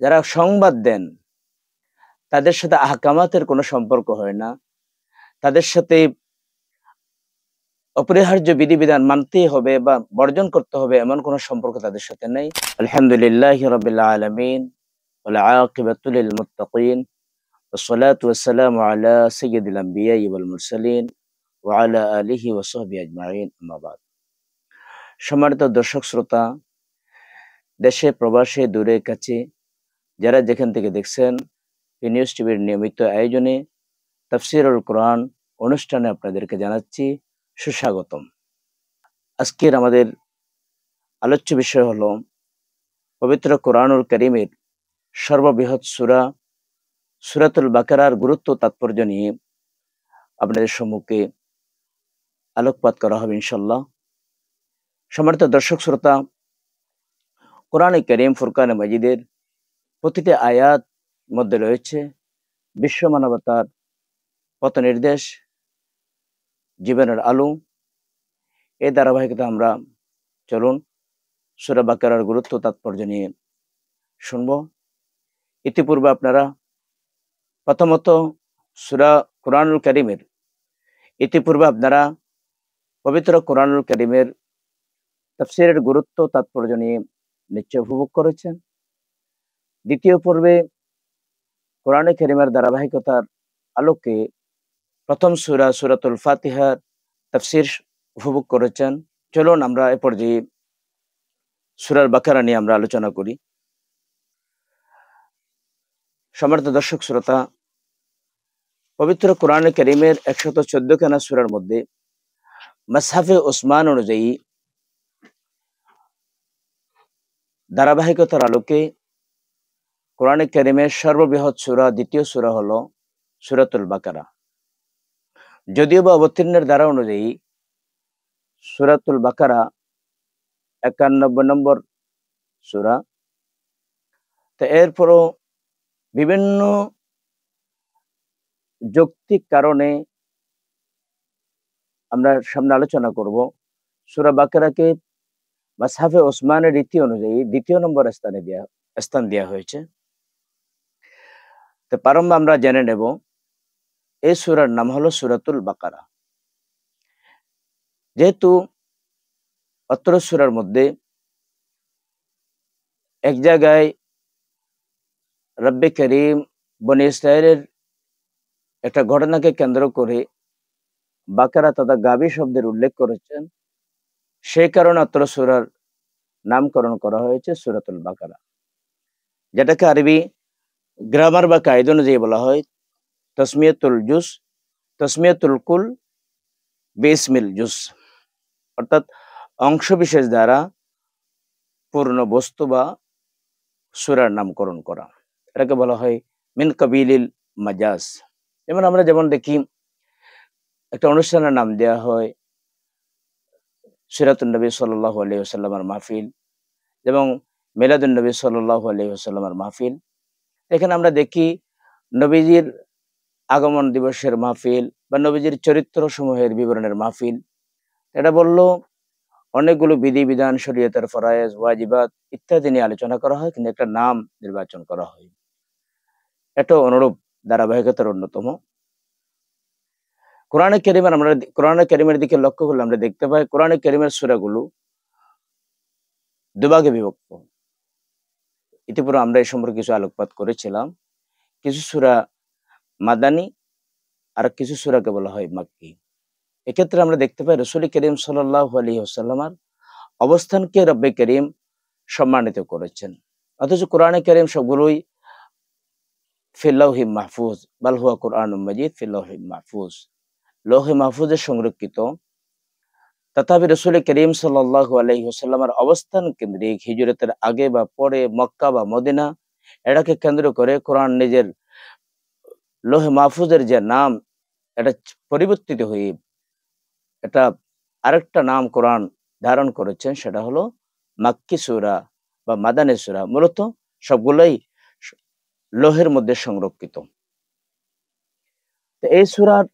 যারা সংবাদ দেন তাদের সাথে আহকামাতের কোনো সম্পর্ক হয় না, তাদের সাথে অপরিহার্য বিধিবিধান মানতেই হবে বা বর্জন করতে হবে এমন কোনো সম্পর্ক তাদের সাথে নেই। আলহামদুলিল্লাহি রাব্বিল আলামিন ওয়াল আকিবাতু লিল মুত্তাকিন ওয়াসসালাতু ওয়াসসালামু আলা সাইয়্যিদিল আমবিয়াই ওয়াল মুরসালিন ওয়া আলা আলিহি ওয়া সাহবিহি আজমাইন, আম্মা বাদ। সম্মানিত দর্শক শ্রোতা, দেশে প্রবাসে দূরে কাছে যারা যেখান থেকে দেখছেন, নিউজ টিভির নিয়মিত আয়োজনে তাফসীরুল কোরআন অনুষ্ঠানে আপনাদেরকে জানাচ্ছি সুস্বাগতম। আজকের আমাদের আলোচ্য বিষয় হলো পবিত্র কোরআনুল কারীমের সর্ববৃহৎ সূরা সূরাতুল বাকারার গুরুত্ব তাৎপর্য নিয়ে আপনাদের সম্মুখে আলোকপাত করা হবে ইনশাআল্লাহ। সম্মানিত দর্শক শ্রোতা, কোরআনে কারীম ফুরকানে মাজিদের প্রতিটি আয়াত মধ্যে রয়েছে বিশ্ব মানবতার পথ নির্দেশ, জীবনের আলো। এই ধারাবাহিকতা আমরা চলুন সূরা বাকারার গুরুত্ব তাৎপর্য নিয়ে শুনব। ইতিপূর্বে আপনারা প্রথমত সূরা কোরআনুল কারীমের পবিত্র কোরআনুল কারীমের তাফসীরের গুরুত্ব তাৎপর্য নিয়ে নিশ্চয় উপভোগ করেছেন। দ্বিতীয় পর্বে কোরআনে কারীমের ধারাবাহিকতার আলোকে প্রথম সূরা সূরাতুল ফাতিহার তাফসীর উপভোগ করেছেন। চলুন আমরা এ পর্যায়ে সূরা বাকারা নিয়ে আমরা আলোচনা করি। সম্মানিত দর্শক শ্রোতা, পবিত্র কোরআনে কারীমের 114 খানা সূরার মধ্যে মাসহাফে ওসমান অনুযায়ী ধারাবাহিকতার আলোকে কোরআনে কারীমের সর্ববৃহৎ সূরা দ্বিতীয় সূরা হলো সূরাতুল বাকারা। যদিও বা অবতীর্ণের ধারা অনুযায়ী সূরাতুল বাকারা 91 নম্বর সূরা, তো এরপরও বিভিন্ন যৌক্তিক কারণে আমরা সামনে আলোচনা করব সূরা বাকারাকে মাসহাফে ওসমানের রীতি অনুযায়ী দ্বিতীয় নম্বর স্থান দেওয়া হয়েছে। তো প্রারম্ভে আমরা জেনে নেব এই সূরার নাম হলো সূরাতুল বাকারা। যেহেতু অত্র সূরার মধ্যে এক জায়গায় রব্বে করিম বনী ইসরাইলের একটা ঘটনাকে কেন্দ্র করে বাকারা তথা গাভী শব্দের উল্লেখ করেছেন, সেই কারণে অত্র সূরার নামকরণ করা হয়েছে সূরাতুল বাকারা, যেটাকে আরবি গ্রামার বা কায়দা অনুযায়ী বলা হয় তসমিয়াতুল কুল বিসমিল জুস, অর্থাৎ অংশ বিশেষ দ্বারা পূর্ণ বস্তু বা সূরার নামকরণ করা। এটাকে বলা হয় মিন কাবিলিল মাজাজ। যেমন দেখি একটা অনুষ্ঠানের নাম দেওয়া হয় সিরাতুন নবী সাল্লাল্লাহু আলাইহি ওয়াসাল্লামের মাহফিল এবং মিলাদুন নবী সাল্লাল্লাহু আলাইহি ওয়াসাল্লামের মাহফিল। এখানে আমরা দেখি নবীজির আগমন দিবসের মাহফিল বা নবীজির চরিত্র সমূহের বিবরণের মাহফিল। এটা বললো অনেকগুলো বিধিবিধান, শরীয়তের ফরায়েজ, ওয়াজিবাত ইত্যাদি নিয়ে আলোচনা করা হয়, কিন্তু একটা নাম নির্বাচন করা হয়। এটা অনুরূপ ধারাবাহিকতার অন্যতম। কোরআনে কারীমের দিকে লক্ষ্য করলে আমরা দেখতে পাই কোরআনে কারীমের সূরাগুলো দুভাগে বিভক্ত। ইতিপূর্বে আমরা এই সম্পর্কে কিছু আলোকপাত করেছিলাম। কিছু সূরা মাদানী আর কিছু সূরাকে বলা হয় মাক্কি। এক্ষেত্রে আমরা দেখতে পাই রাসূল করিম সাল্লাল্লাহু আলাইহি ওয়াসাল্লামের অবস্থানকে রব্বে করিম সম্মানিত করেছেন, অথচ কোরআনে কারীম সবগুলোই ফিল লাউহি মাহফুজ, বাল হুয়া কুরআনুম মাজিদ ফিল লাউহি মাহফুজ, লৌহে মাহফুজে সংরক্ষিত। তথাপি রাসূল করিম সাল্লাল্লাহু আলাইহি ওয়াসাল্লামের অবস্থান কেন্দ্রিক হিজরতের আগে বা পরে মক্কা বা মদিনা, এটাকে কেন্দ্র করে কোরআন নিজের লৌহে মাহফুজের যে নাম এটা পরিবর্তিত হয়ে এটা আরেকটা নাম কোরআন ধারণ করেছেন, সেটা হলো মাক্কি সূরা বা মাদানী সূরা। মূলত সবগুলোই লৌহের মধ্যে সংরক্ষিত। তো এই সূরার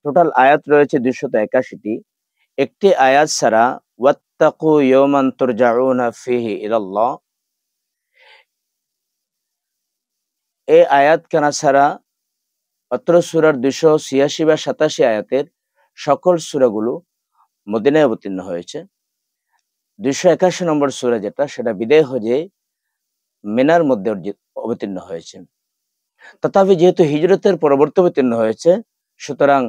টোটাল আয়াত রয়েছে 281টি। একটি আয়াত ছাড়া ওয়াত্তাকু ইয়াওমান তুরজাউনা ফিহি ইলাল্লাহ, এই আয়াত কেনা ছাড়া অত্র সূরার 286 বা 87 আয়াতের সকল সূরাগুলো মদিনায় অবতীর্ণ হয়েছে। 281 নম্বর সূরা যেটা, সেটা বিদায় হজে মিনার মধ্যে অবতীর্ণ হয়েছে। তথাপি যেহেতু হিজরতের পরবর্তী অবতীর্ণ হয়েছে, সুতরাং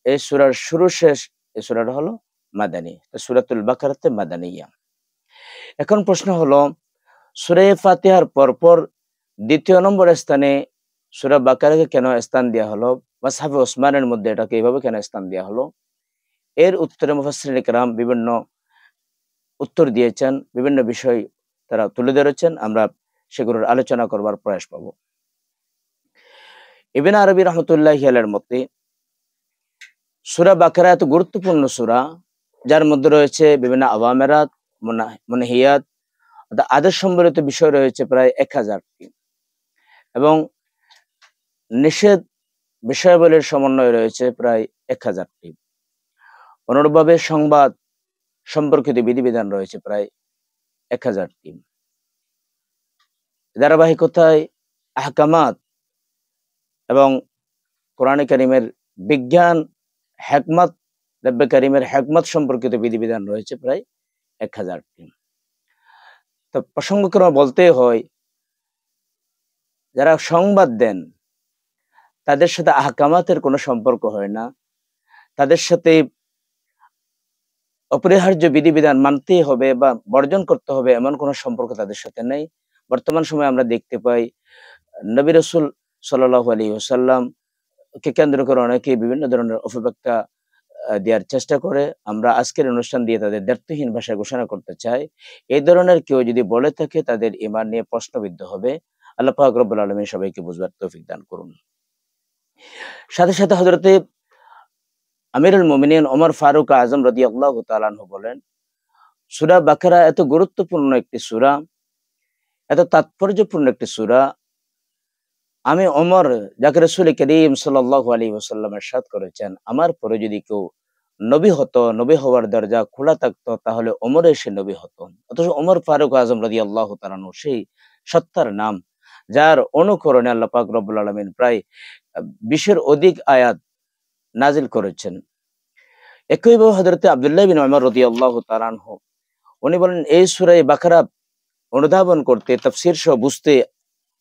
এই সূরার শুরু শেষ এই সূরাটা হলো মাদানী, সূরাতুল বাকারাতে মাদানিয়া। এখন প্রশ্ন হলো, সূরা ফাতিহার পরপর দ্বিতীয় নম্বর স্থানে সূরা বাকারাকে কেন স্থান দেওয়া হলো? মাসহাফে ওসমানের মধ্যে এটাকে এইভাবে কেন স্থান দেওয়া হলো? এর উত্তরে মুফাসসিরিনে কেরাম বিভিন্ন উত্তর দিয়েছেন, বিভিন্ন বিষয় তারা তুলে ধরেছেন। আমরা সেগুলোর আলোচনা করবার প্রয়াস পাব। ইবনে আরবী রাহমাতুল্লাহি আলাইহির মতে সূরা বাকারা এত গুরুত্বপূর্ণ সূরা, যার মধ্যে রয়েছে বিভিন্ন আওয়ামেরাত, মুনহিয়াত, আদেশ সম্বলিত বিষয় রয়েছে প্রায় 1000টি, এবং নিষেধ বিষয়াবলীর সমন্বয় রয়েছে প্রায় 1000টি। অনুরূপভাবে সংবাদ সম্পর্কিত বিধিবিধান রয়েছে প্রায় 1000টি। ধারাবাহিকতায় আহকামাত এবং কোরআনে কারিমের বিজ্ঞান, হিকমত, রব্বে কারিমের হিকমত সম্পর্কিত বিধিবিধান রয়েছে প্রায় 1000টি। তো প্রসঙ্গক্রমে বলতে হয়, যারা সংবাদ দেন তাদের সাথে আহকামাতের কোনো সম্পর্ক হয় না, তাদের সাথে অপরিহার্য বিধিবিধান মানতেই হবে বা বর্জন করতে হবে এমন কোনো সম্পর্ক তাদের সাথে নেই। বর্তমান সময়ে আমরা দেখতে পাই নবী রাসূল সাল্লাল্লাহু আলাইহি ওয়াসাল্লাম কে কেন্দ্র করে অনেকে বিভিন্ন ধরনের অপব্যাখ্যা দেওয়ার চেষ্টা করে। আমরা আজকের অনুষ্ঠান দিয়ে তাদের দ্ব্যর্থহীন ভাষায় ঘোষণা করতে চাই, এই ধরনের কেউ যদি বলে থাকে তাদের ঈমান নিয়ে প্রশ্নবিদ্ধ হবে। আল্লাহ পাক রব্বুল আলামিন সবাইকে বুঝবার তৌফিক দান করুন। সাথে সাথে হযরতে আমিরুল মুমিনিন ওমর ফারুক আজম রাদিয়াল্লাহু তাআলা আনহু বলেন, সূরা বাকারা এত গুরুত্বপূর্ণ একটি সূরা, এত তাৎপর্যপূর্ণ একটি সূরা, আমি ওমর, যাকে রাসূল করিম সাল্লাল্লাহু আলাইহি ওয়াসাল্লাম ইরশাদ করেছেন, আমার পরে যদি কেউ নবী হতো, নবী হওয়ার দরজা খোলা থাকতো, তাহলে ওমরে সে নবী হতো। অথচ ওমর ফারুক আজম রাদিয়াল্লাহু তাআলা আনহু সেই সত্তার নাম, যার অনুকরণে আল্লাহ পাক রব্বুল আলামিন প্রায় 20-এর অধিক আয়াত নাজিল করেছেন। একইভাবে হযরতে আব্দুল্লাহ বিন উমর রাদিয়াল্লাহু তাআলা আনহু উনি বলেন, এই সূরা বাকারা অনুধাবন করতে, তাফসীর সহ বুঝতে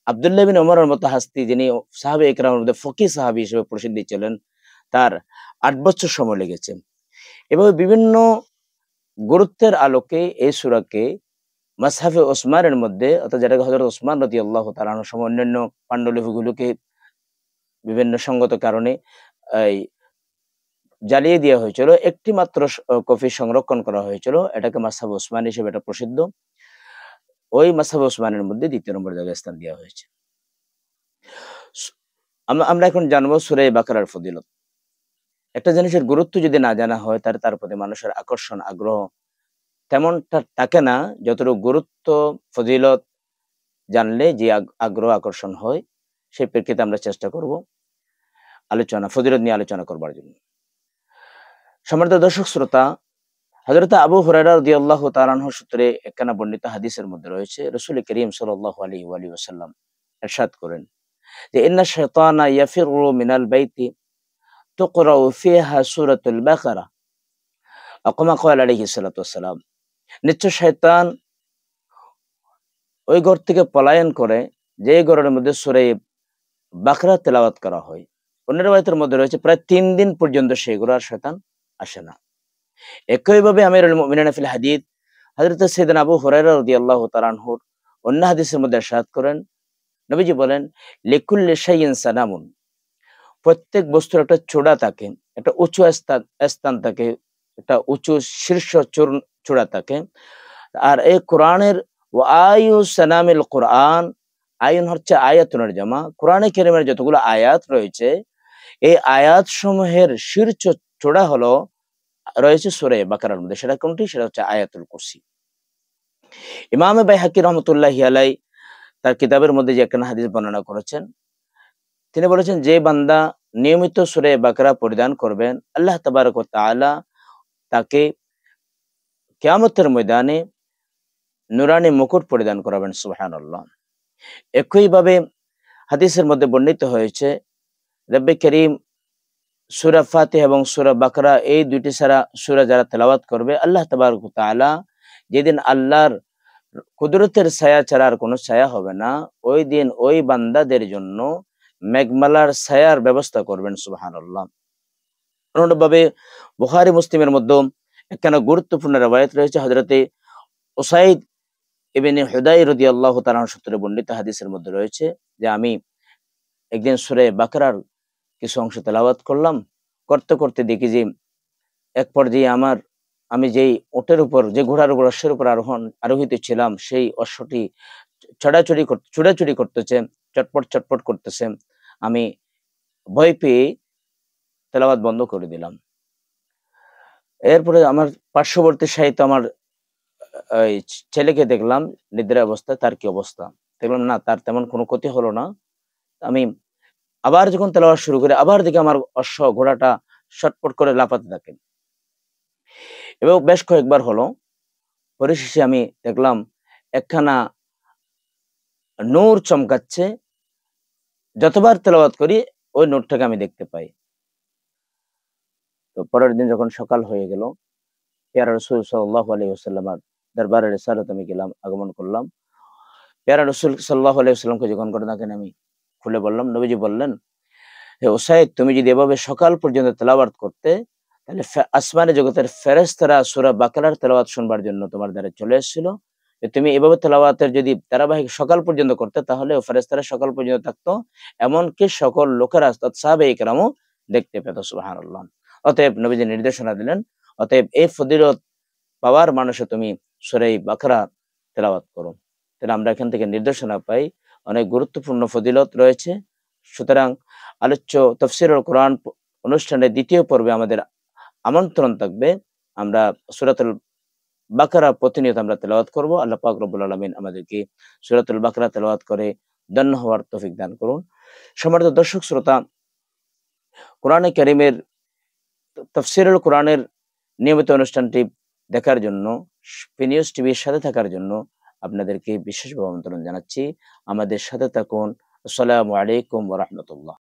আব্দুল্লাহ বিন উমরের মতো হাস্তি, যিনি সাহাবে ইকরামের মধ্যে ফকিহ সাহাবী হিসেবে প্রসিদ্ধি ছিলেন, তার 8 বছর সময় লেগেছে। এভাবে বিভিন্ন গুরুত্বের আলোকে এই সূরাকে মাসহাফে ওসমানের মধ্যে, অর্থাৎ যেটাকে হযরত ওসমান রাদিয়াল্লাহু তাআলা আনহু সহ অন্যান্য পান্ডুলিপিগুলোকে বিভিন্ন সঙ্গত কারণে এই জ্বালিয়ে দেওয়া হয়েছিল, একটি মাত্র কপি সংরক্ষণ করা হয়েছিল। এটাকে মাসহাফে ওসমান হিসেবে এটা প্রসিদ্ধ। ওই মাসহাফে ওসমানের মধ্যে 2 নম্বর জায়গায় স্থান দেওয়া হয়েছে। আমরা এখন জানবো সূরা বাকারার ফজিলত। একটা জিনিসের গুরুত্ব যদি না জানা হয়, তার প্রতি মানুষের আকর্ষণ, আগ্রহ তেমনটা থাকে না, যতটুকু গুরুত্ব, ফজিলত জানলে যে আগ্রহ, আকর্ষণ হয়। সেই প্রেক্ষিতে আমরা চেষ্টা করব ফজিলত নিয়ে আলোচনা করবার জন্য। সম্মানিত দর্শক শ্রোতা, হযরত আবু হুরায়রা রাদিয়াল্লাহু তাআলা আনহু সূত্রে একখানা বর্ণিত হাদিসের মধ্যে রয়েছে, রাসূল করিম সাল্লাল্লাহু আলাইহি ওয়াসাল্লাম ইরশাদ করেন যে, ইন্না শাইতানা ইয়াফিরু মিনাল বাইতি তুকরাউ ফিহা সূরাতুল বাকারা, কামা ক্বালা আলাইহিস সালাতু ওয়াসসালাম। নিশ্চয় শয়তান ওই ঘর থেকে পলায়ন করে যে ঘরের মধ্যে সূরা বাকারা তেলাওয়াত করা হয়। অন্য riwayতের মধ্যে রয়েছে প্রায় 3 দিন পর্যন্ত সেই ঘরে আর শয়তান আসে না। একইভাবে আমিরুল মুমিনিন ফিল হাদিস হযরত সাইয়েদনা আবু হুরায়রা রাদিয়াল্লাহু তাআলা আনহু অন্য হাদিসের মধ্যে ইরশাদ করেন, নবীজি বলেন, লিকুল্লি শাইইন সানামুন, প্রত্যেক বস্তুর একটা চূড়া থাকে, একটা উঁচু স্থান থাকে, একটা উঁচু শীর্ষ চূড়া থাকে। আর এই কোরআনের ওয়ায়ু সানামিল কোরআন, আইন হচ্ছে আয়াতুনের জামা। কোরআনে কারীমের যতগুলো আয়াত রয়েছে, এই আয়াত সমূহের শীর্ষ চূড়া হলো রয়েছে সূরা বাকারার মধ্যে। সেটা কোনটি? সেটা হচ্ছে আয়াতুল কুরসি। ইমাম বাইহাকী রাহমাতুল্লাহি আলাইহি তার কিতাবের মধ্যে যে একটা হাদিস বর্ণনা করেছেন, তিনি বলেছেন, যে বান্দা নিয়মিত সূরা বাকারা পরিধান করবেন, আল্লাহ তাবারক ওয়া তাআলা তাকে কিয়ামতের ময়দানে নুরানি মুকুট পরিধান করাবেন। সুবহানাল্লাহ। একইভাবে হাদিসের মধ্যে বর্ণিত হয়েছে, রব্বে করিম সূরা ফাতিহা এবং সূরা বাকারা এই দুইটি সূরা যারা তেলাওয়াত করবে, আল্লাহ তাবারক ওয়া তাআলা যেদিন আল্লাহর কুদরতের ছায়া ছাড়া আর কোনো ছায়া হবে না, ওই দিন ওই বান্দাদের জন্য মেঘমালার ছায়ার ব্যবস্থা করবেন। সুবহানাল্লাহ। অনুরূপভাবে বুখারী মুসলিমের মধ্যে একখানা গুরুত্বপূর্ণ রওয়ায়াত রয়েছে, হযরতে উসাইদ ইবনে হুদাই রাদিয়াল্লাহু তাআলা সূত্রে বর্ণিত হাদিসের মধ্যে রয়েছে যে আমি একদিন সূরা বাকারার কিছু অংশ তেলাওয়াত করলাম, করতে করতে দেখি যে এক পর্যায়ে আমি যেই ওটের উপর, যে ঘোড়ার উপর, অশ্বের উপর আরোহিত ছিলাম, সেই অশ্বটি ছোড়াছুড়ি করতেছে, চটপট চটপট করতেছে। আমি ভয় পেয়ে তেলাওয়াত বন্ধ করে দিলাম। এরপরে আমার পার্শ্ববর্তী সাহিত্য আমার ওই ছেলেকে দেখলাম নিদ্রা অবস্থায়, তার কি অবস্থা? দেখলাম না, তার তেমন কোনো ক্ষতি হলো না। আমি আবার যখন তেলাওয়াত শুরু করি, আবার দেখি আমার ঘোড়াটা ছটপট করে লাফাতে থাকে এবং বেশ কয়েকবার হলো। পরিশেষে আমি দেখলাম একখানা নূর চমকাচ্ছে। যতবার তেলাওয়াত করি ওই নূরটাকে আমি দেখতে পাই। তো পরের দিন যখন সকাল হয়ে গেল, পেয়ারা রাসূল সাল্লাল্লাহু আলাইহি ওয়াসাল্লামের দরবারে রিসালাত আমি গেলাম, আগমন করলাম। পেয়ারা রাসূল সাল্লাল্লাহু আলাইহি ওয়াসাল্লামকে যখন ঘটনাখানি আমি খুলে বললাম, নবীজি বললেন, হে উসাইদ, তুমি যদি এভাবে সকাল পর্যন্ত তেলাওয়াত করতে, তাহলে আসমানে জগতের ফেরেশতারা সূরা বাকারার তেলাওয়াত শুনবার জন্য তোমার দ্বারে চলে এসেছিল। তুমি এভাবে তেলাওয়াতের যদি ধারাবাহিক সকাল পর্যন্ত করতে, তাহলে ফেরেশতারা সকাল পর্যন্ত থাকতো, এমনকি সকল লোকেরা সাহাবায়ে কেরামও দেখতে পেত। সুবহানাল্লাহ। অতএব নবীজি নির্দেশনা দিলেন, অতএব এই ফজিলত পাওয়ার মানুষে তুমি সূরা বাকারা তেলাওয়াত করো। তাহলে আমরা এখান থেকে নির্দেশনা পাই অনেক গুরুত্বপূর্ণ ফজিলত রয়েছে। সুতরাং আলোচ্য তাফসীরুল কোরআন অনুষ্ঠানের দ্বিতীয় পর্বে আমাদের আমন্ত্রণ থাকবে। আমরা সূরাতুল বাকারা প্রতিনিয়ত আমরা তেলাওয়াত করব। আল্লাহ পাক রব্বুল আলামিন আমাদেরকে সূরাতুল বাকারা তেলাওয়াত করে ধন্য হওয়ার তৌফিক দান করুন। সম্মানিত দর্শক শ্রোতা, কোরআনে কারীমের তাফসীরুল কোরআনের নিয়মিত অনুষ্ঠানটি দেখার জন্য, পিনিউজ টিভির সাথে থাকার জন্য আপনাদেরকে বিশেষভাবে আমন্ত্রণ জানাচ্ছি। আমাদের সাথে থাকুন। আসসালামু আলাইকুম ওয়া রাহমাতুল্লাহ।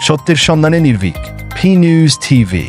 সত্যের সন্ধানে নির্ভীক, পি নিউজ টিভি।